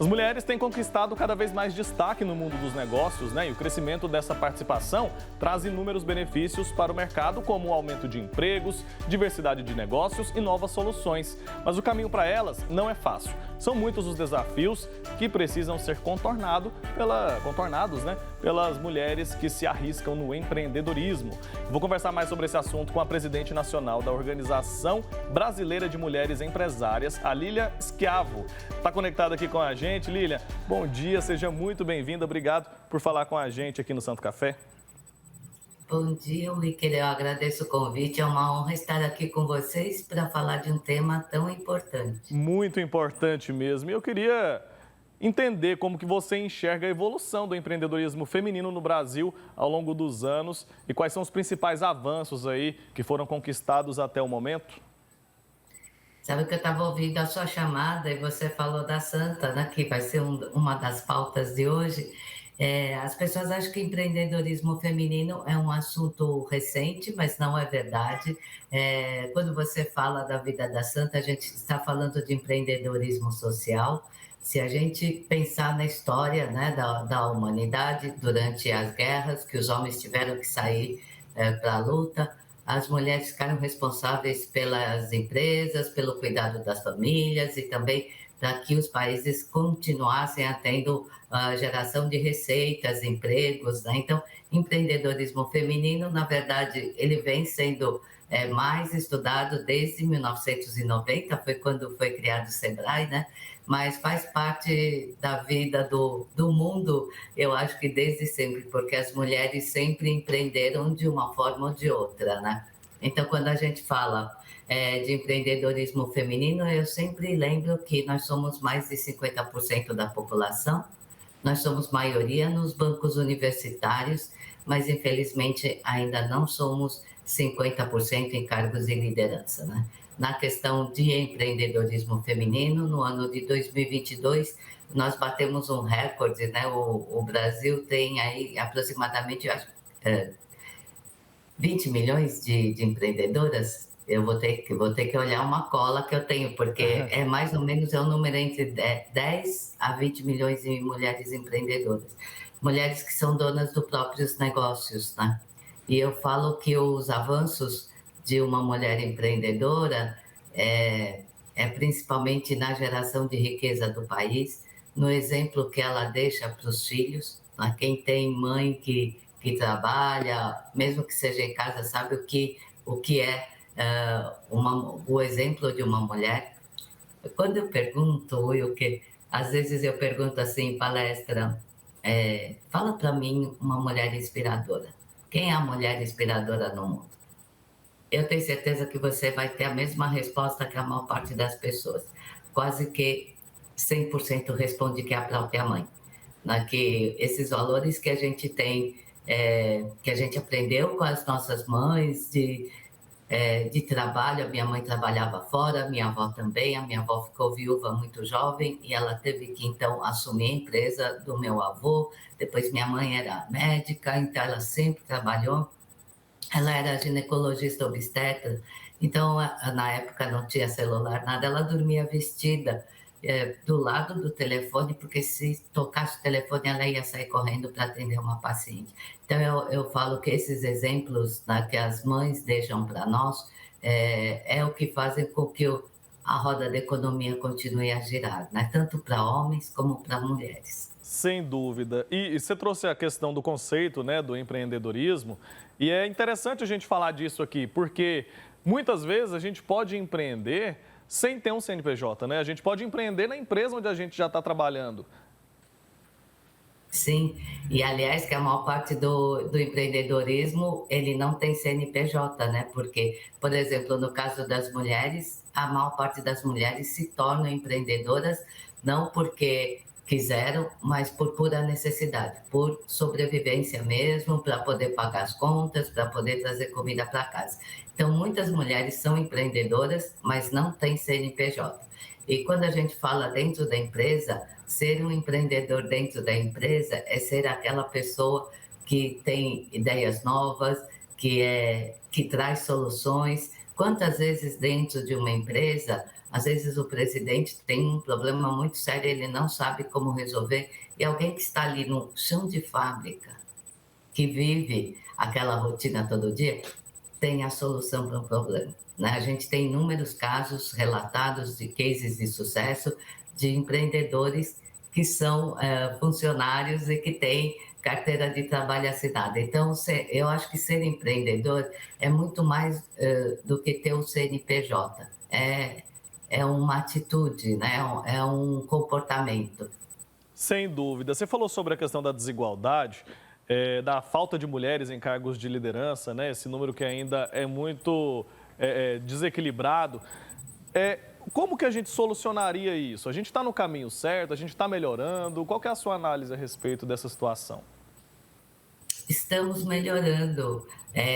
As mulheres têm conquistado cada vez mais destaque no mundo dos negócios, né? E o crescimento dessa participação traz inúmeros benefícios para o mercado, como o aumento de empregos, diversidade de negócios e novas soluções. Mas o caminho para elas não é fácil. São muitos os desafios que precisam ser contornados, né, pelas mulheres que se arriscam no empreendedorismo. Vou conversar mais sobre esse assunto com a presidente nacional da Organização Brasileira de Mulheres Empresárias, a Lília Schiavo. Está conectada aqui com a gente, Lília. Bom dia, seja muito bem-vinda. Obrigado por falar com a gente aqui no Santo Café. Bom dia, Wicker. Eu agradeço o convite. É uma honra estar aqui com vocês para falar de um tema tão importante. Muito importante mesmo. E eu queria entender como que você enxerga a evolução do empreendedorismo feminino no Brasil ao longo dos anos e quais são os principais avanços aí que foram conquistados até o momento. Sabe que eu estava ouvindo a sua chamada e você falou da Santa, né, que vai ser uma das pautas de hoje. As pessoas acham que empreendedorismo feminino é um assunto recente, mas não é verdade. Quando você fala da vida da Santa, a gente está falando de empreendedorismo social. Se a gente pensar na história, né, da humanidade, durante as guerras, que os homens tiveram que sair para a luta, as mulheres ficaram responsáveis pelas empresas, pelo cuidado das famílias e também para que os países continuassem tendo a geração de receitas, empregos, né? Então, empreendedorismo feminino, na verdade, ele vem sendo mais estudado desde 1990, foi quando foi criado o Sebrae, né? Mas faz parte da vida do mundo, eu acho que desde sempre, porque as mulheres sempre empreenderam de uma forma ou de outra, né? Então, quando a gente fala de empreendedorismo feminino, eu sempre lembro que nós somos mais de 50% da população, nós somos maioria nos bancos universitários, mas infelizmente ainda não somos 50% em cargos de liderança, né? Na questão de empreendedorismo feminino, no ano de 2022, nós batemos um recorde, né? O Brasil tem aí aproximadamente 20 milhões de empreendedoras. Eu vou ter que olhar uma cola que eu tenho, porque é mais ou menos um número entre 10 a 20 milhões de mulheres empreendedoras. Mulheres que são donas dos próprios negócios, né? E eu falo que os avanços de uma mulher empreendedora é principalmente na geração de riqueza do país, no exemplo que ela deixa para os filhos, né? Quem tem mãe que trabalha, mesmo que seja em casa, sabe o que é o exemplo de uma mulher. Quando eu pergunto, às vezes eu pergunto assim em palestra, fala para mim uma mulher inspiradora. Quem é a mulher inspiradora no mundo? Eu tenho certeza que você vai ter a mesma resposta que a maior parte das pessoas. Quase que 100% responde que é a própria mãe. Né? Que esses valores que a gente tem, que a gente aprendeu com as nossas mães, de trabalho. A minha mãe trabalhava fora, minha avó também. A minha avó ficou viúva muito jovem e ela teve que, então, assumir a empresa do meu avô. Depois, minha mãe era médica, então ela sempre trabalhou. Ela era ginecologista obstetra, então, na época não tinha celular, nada, ela dormia vestida do lado do telefone, porque se tocasse o telefone, ela ia sair correndo para atender uma paciente. Então, eu falo que esses exemplos, né, que as mães deixam para nós, é o que fazem com que a roda da economia continue a girar, né, tanto para homens como para mulheres. Sem dúvida. E você trouxe a questão do conceito, né, do empreendedorismo, e é interessante a gente falar disso aqui, porque muitas vezes a gente pode empreender sem ter um CNPJ, né? A gente pode empreender na empresa onde a gente já está trabalhando. Sim, e aliás que a maior parte do empreendedorismo, ele não tem CNPJ, né? Porque, por exemplo, no caso das mulheres, a maior parte das mulheres se tornam empreendedoras não porque quiseram, mas por pura necessidade, por sobrevivência mesmo, para poder pagar as contas, para poder trazer comida para casa. Então, muitas mulheres são empreendedoras, mas não têm CNPJ. E quando a gente fala dentro da empresa, ser um empreendedor dentro da empresa é ser aquela pessoa que tem ideias novas, que traz soluções, Quantas vezes dentro de uma empresa, às vezes o presidente tem um problema muito sério, ele não sabe como resolver, e alguém que está ali no chão de fábrica, que vive aquela rotina todo dia, tem a solução para o problema. Né? A gente tem inúmeros casos relatados de cases de sucesso de empreendedores que são funcionários e que têm carteira de trabalho assinada. Então, eu acho que ser empreendedor é muito mais do que ter o CNPJ. É uma atitude, né? É um comportamento. Sem dúvida. Você falou sobre a questão da desigualdade, da falta de mulheres em cargos de liderança, né? Esse número que ainda é muito desequilibrado. Como que a gente solucionaria isso? A gente está no caminho certo? A gente está melhorando? Qual que é a sua análise a respeito dessa situação? Estamos melhorando.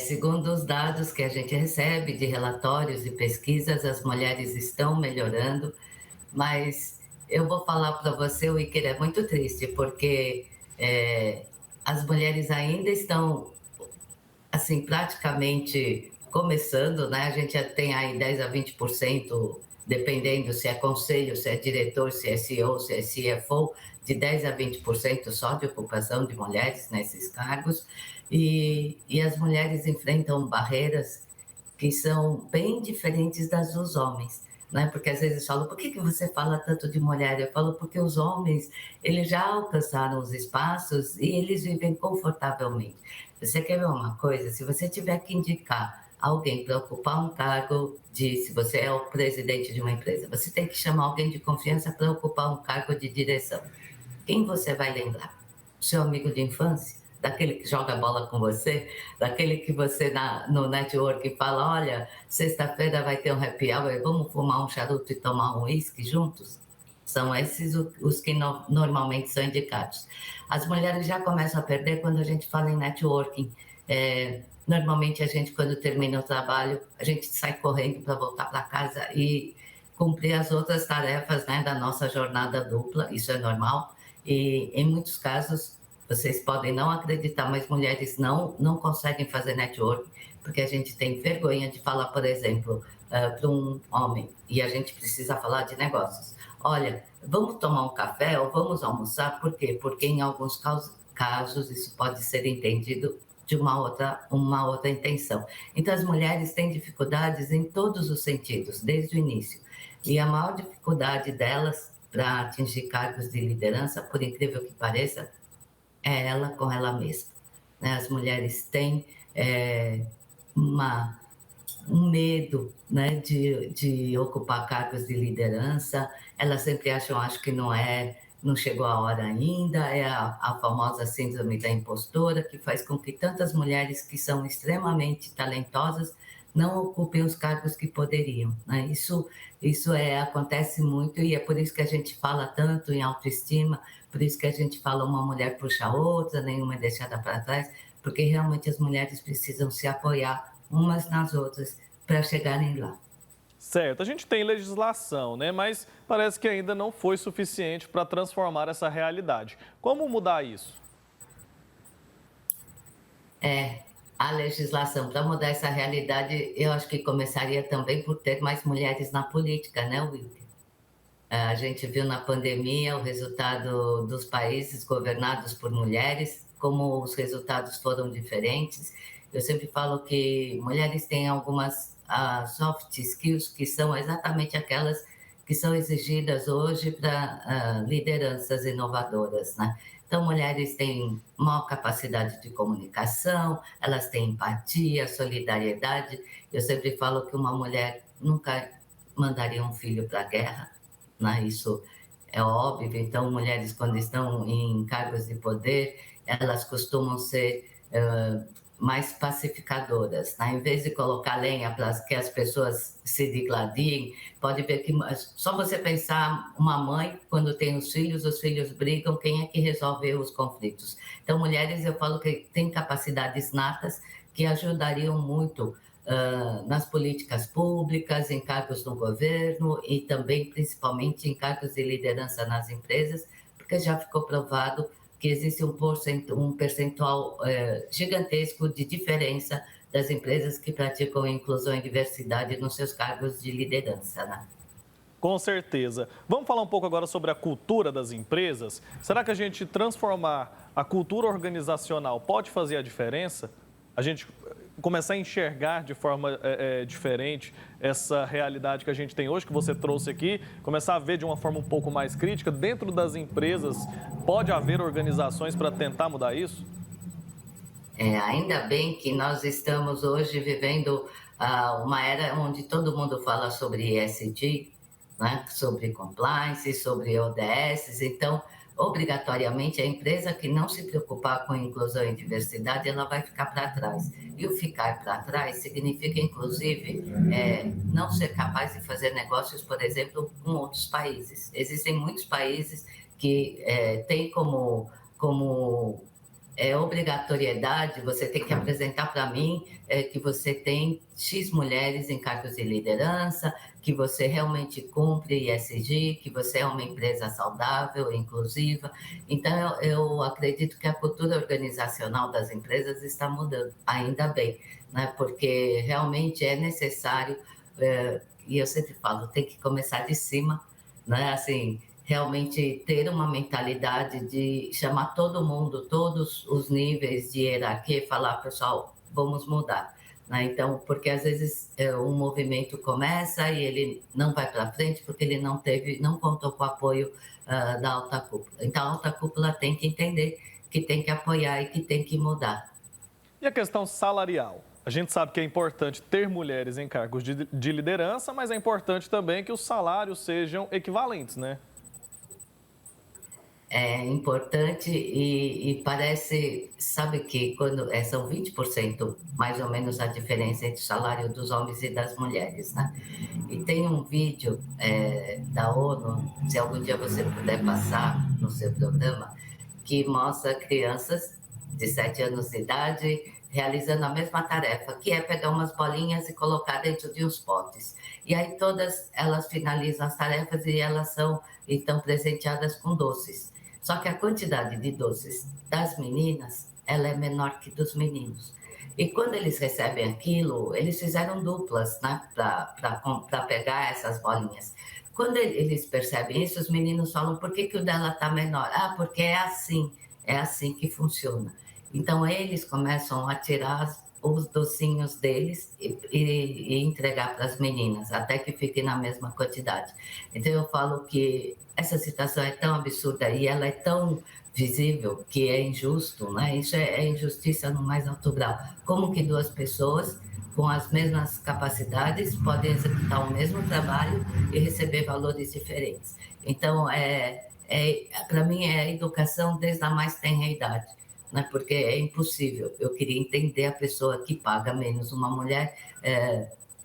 Segundo os dados que a gente recebe de relatórios e pesquisas, as mulheres estão melhorando, mas eu vou falar para você, o Iker, é muito triste, porque as mulheres ainda estão, assim, praticamente começando, né? A gente já tem aí 10 a 20%, dependendo se é conselho, se é diretor, se é CEO, se é CFO, de 10 a 20% só de ocupação de mulheres nesses cargos. E as mulheres enfrentam barreiras que são bem diferentes das dos homens. Né? Porque às vezes falam, por que você fala tanto de mulher? Eu falo, porque os homens, eles já alcançaram os espaços e eles vivem confortavelmente. Você quer ver uma coisa? Se você tiver que indicar alguém para ocupar um cargo se você é o presidente de uma empresa, você tem que chamar alguém de confiança para ocupar um cargo de direção. Quem você vai lembrar? Seu amigo de infância? Daquele que joga bola com você? Daquele que você no network fala, olha, sexta-feira vai ter um happy hour, vamos fumar um charuto e tomar um uísque juntos? São esses os que normalmente são indicados. As mulheres já começam a perder quando a gente fala em networking. Normalmente a gente, quando termina o trabalho, a gente sai correndo para voltar para casa e cumprir as outras tarefas, né, da nossa jornada dupla, isso é normal. E em muitos casos, vocês podem não acreditar, mas mulheres não conseguem fazer networking, porque a gente tem vergonha de falar, por exemplo, para um homem, e a gente precisa falar de negócios. Olha, vamos tomar um café ou vamos almoçar, por quê? Porque em alguns casos isso pode ser entendido de uma outra intenção. Então, as mulheres têm dificuldades em todos os sentidos, desde o início. E a maior dificuldade delas para atingir cargos de liderança, por incrível que pareça, é ela com ela mesma. Né? As mulheres têm um medo, né, de ocupar cargos de liderança, elas sempre acho que não chegou a hora ainda, é a famosa síndrome da impostora, que faz com que tantas mulheres que são extremamente talentosas não ocupem os cargos que poderiam. Né? Isso acontece muito e é por isso que a gente fala tanto em autoestima, por isso que a gente fala uma mulher puxa a outra, nenhuma é deixada para trás, porque realmente as mulheres precisam se apoiar umas nas outras para chegarem lá. Certo, a gente tem legislação, né? Mas parece que ainda não foi suficiente para transformar essa realidade. Como mudar isso? A legislação para mudar essa realidade, eu acho que começaria também por ter mais mulheres na política, né, Wilker? A gente viu na pandemia o resultado dos países governados por mulheres, como os resultados foram diferentes. Eu sempre falo que mulheres têm algumas soft skills que são exatamente aquelas que são exigidas hoje para lideranças inovadoras, né? Então, mulheres têm maior capacidade de comunicação, elas têm empatia, solidariedade. Eu sempre falo que uma mulher nunca mandaria um filho para a guerra, né? Isso é óbvio. Então, mulheres, quando estão em cargos de poder, elas costumam ser mais pacificadoras. Né? Em vez de colocar lenha para que as pessoas se digladiem, pode ver que só você pensar uma mãe, quando tem os filhos brigam, quem é que resolve os conflitos? Então, mulheres, eu falo que têm capacidades natas que ajudariam muito nas políticas públicas, em cargos no governo e também, principalmente, em cargos de liderança nas empresas, porque já ficou provado que existe um percentual gigantesco de diferença das empresas que praticam inclusão e diversidade nos seus cargos de liderança, né? Com certeza. Vamos falar um pouco agora sobre a cultura das empresas? Será que a gente transformar a cultura organizacional pode fazer a diferença? A gente começar a enxergar de forma diferente essa realidade que a gente tem hoje, que você trouxe aqui, começar a ver de uma forma um pouco mais crítica, dentro das empresas, pode haver organizações para tentar mudar isso? Ainda bem que nós estamos hoje vivendo uma era onde todo mundo fala sobre ESG, né? Sobre compliance, sobre ODS. Então, obrigatoriamente, a empresa que não se preocupar com inclusão e diversidade, ela vai ficar para trás. E o ficar para trás significa, inclusive, não ser capaz de fazer negócios, por exemplo, com outros países. Existem muitos países que têm como obrigatoriedade, você tem que apresentar para mim que você tem X mulheres em cargos de liderança, que você realmente cumpre ESG, que você é uma empresa saudável, inclusiva. Então, eu acredito que a cultura organizacional das empresas está mudando, ainda bem, né? Porque realmente é necessário, e eu sempre falo, tem que começar de cima, né? Assim, realmente ter uma mentalidade de chamar todo mundo, todos os níveis de hierarquia e falar, pessoal, vamos mudar. Né? Então, porque às vezes um movimento começa e ele não vai para frente porque ele não contou com o apoio da alta cúpula. Então, a alta cúpula tem que entender que tem que apoiar e que tem que mudar. E a questão salarial? A gente sabe que é importante ter mulheres em cargos de liderança, mas é importante também que os salários sejam equivalentes, né? É importante e parece, sabe que quando são 20% mais ou menos a diferença entre o salário dos homens e das mulheres, né? E tem um vídeo da ONU, se algum dia você puder passar no seu programa, que mostra crianças de 7 anos de idade realizando a mesma tarefa, que é pegar umas bolinhas e colocar dentro de uns potes. E aí todas elas finalizam as tarefas e elas são então presenteadas com doces. Só que a quantidade de doces das meninas, ela é menor que dos meninos. E quando eles recebem aquilo, eles fizeram duplas, né, para pegar essas bolinhas. Quando eles percebem isso, os meninos falam, por que o dela está menor? Ah, porque é assim que funciona. Então, eles começam a tirar os docinhos deles e entregar para as meninas, até que fique na mesma quantidade. Então, eu falo que essa situação é tão absurda e ela é tão visível que é injusto, né? Isso é injustiça no mais alto grau. Como que duas pessoas com as mesmas capacidades podem executar o mesmo trabalho e receber valores diferentes? Então, para mim, é a educação desde a mais tenra idade. Né? Porque é impossível. Eu queria entender a pessoa que paga menos uma mulher,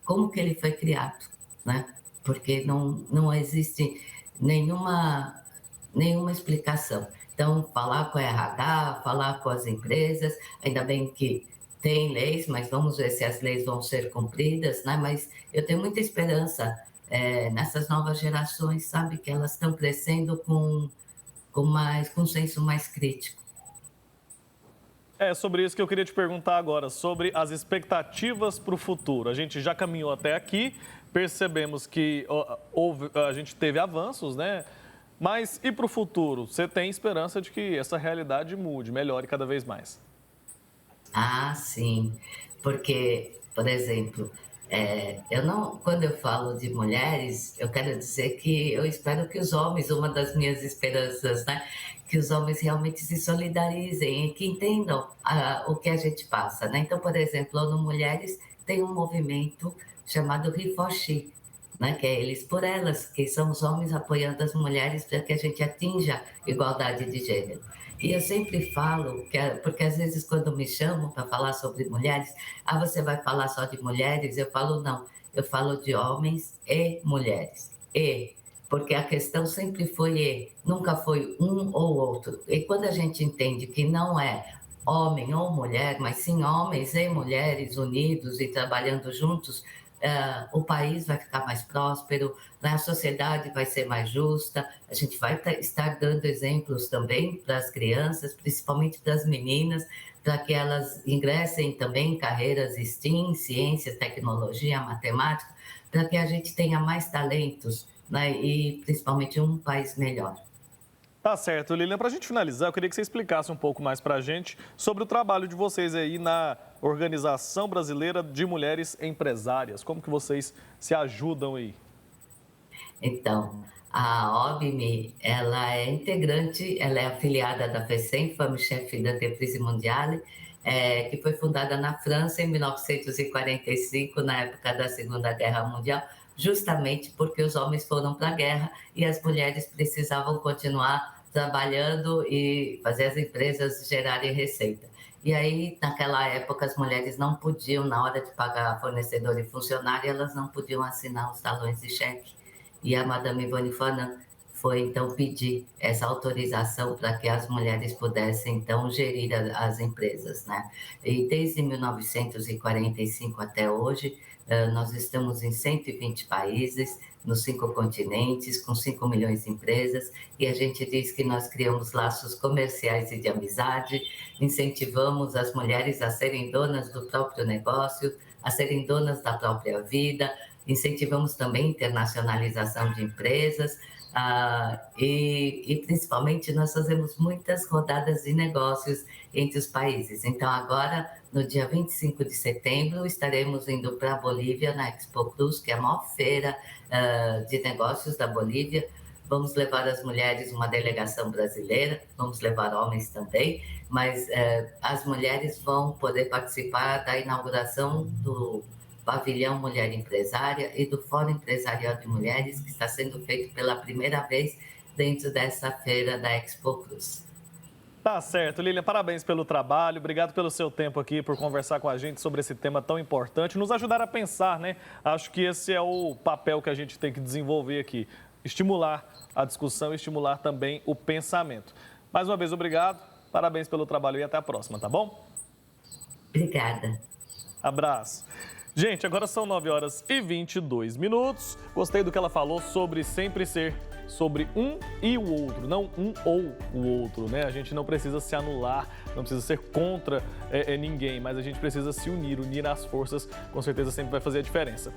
como que ele foi criado, né? Porque não existe nenhuma explicação. Então, falar com a RH, falar com as empresas, ainda bem que tem leis, mas vamos ver se as leis vão ser cumpridas, né? Mas eu tenho muita esperança nessas novas gerações, sabe? Que elas estão crescendo com um senso mais crítico. É sobre isso que eu queria te perguntar agora, sobre as expectativas para o futuro. A gente já caminhou até aqui, percebemos que a gente teve avanços, né? Mas e para o futuro? Você tem esperança de que essa realidade mude, melhore cada vez mais? Ah, sim, porque, por exemplo, quando eu falo de mulheres, eu quero dizer que eu espero que os homens, uma das minhas esperanças, né, que os homens realmente se solidarizem e que entendam o que a gente passa, né? Então, por exemplo, no Mulheres tem um movimento chamado Rifoshi, né, que é Eles por Elas, que são os homens apoiando as mulheres para que a gente atinja igualdade de gênero. E eu sempre falo, porque às vezes quando me chamam para falar sobre mulheres, você vai falar só de mulheres? Eu falo, não, eu falo de homens e mulheres. Porque a questão sempre foi nunca foi um ou outro. E quando a gente entende que não é homem ou mulher, mas sim homens e mulheres unidos e trabalhando juntos, o país vai ficar mais próspero, né? A sociedade vai ser mais justa, a gente vai estar dando exemplos também para as crianças, principalmente para as meninas, para que elas ingressem também em carreiras STEAM, ciência, tecnologia, matemática, para que a gente tenha mais talentos, né? E principalmente um país melhor. Tá certo, Lilian. Para a gente finalizar, eu queria que você explicasse um pouco mais para a gente sobre o trabalho de vocês aí na Organização Brasileira de Mulheres Empresárias. Como que vocês se ajudam aí? Então, a OBME, ela é integrante, ela é afiliada da FECEM, Femme Chef d'Entreprise Mondiale, que foi fundada na França em 1945, na época da Segunda Guerra Mundial, justamente porque os homens foram para a guerra e as mulheres precisavam continuar trabalhando e fazer as empresas gerarem receita. E aí, naquela época, as mulheres não podiam, na hora de pagar fornecedor e funcionário, elas não podiam assinar os talões de cheque. E a Madame Ivone Fanon foi, então, pedir essa autorização para que as mulheres pudessem, então, gerir as empresas, né? E desde 1945 até hoje, nós estamos em 120 países, nos 5 continentes, com 5 milhões de empresas, e a gente diz que nós criamos laços comerciais e de amizade, incentivamos as mulheres a serem donas do próprio negócio, a serem donas da própria vida, incentivamos também a internacionalização de empresas, e principalmente nós fazemos muitas rodadas de negócios entre os países. Então agora, no dia 25 de setembro, estaremos indo para a Bolívia, na Expo Cruz, que é a maior feira de negócios da Bolívia. Vamos levar as mulheres, uma delegação brasileira, vamos levar homens também, mas as mulheres vão poder participar da inauguração do Pavilhão Mulher Empresária e do Fórum Empresarial de Mulheres, que está sendo feito pela primeira vez dentro dessa feira da Expo Cruz. Tá certo, Lilian, parabéns pelo trabalho, obrigado pelo seu tempo aqui, por conversar com a gente sobre esse tema tão importante, nos ajudar a pensar, né? Acho que esse é o papel que a gente tem que desenvolver aqui, estimular a discussão, estimular também o pensamento. Mais uma vez, obrigado, parabéns pelo trabalho e até a próxima, tá bom? Obrigada. Abraço. Gente, agora são 9h22. Gostei do que ela falou sobre sempre ser sobre um e o outro, não um ou o outro, né? A gente não precisa se anular, não precisa ser contra ninguém, mas a gente precisa se unir as forças, com certeza sempre vai fazer a diferença.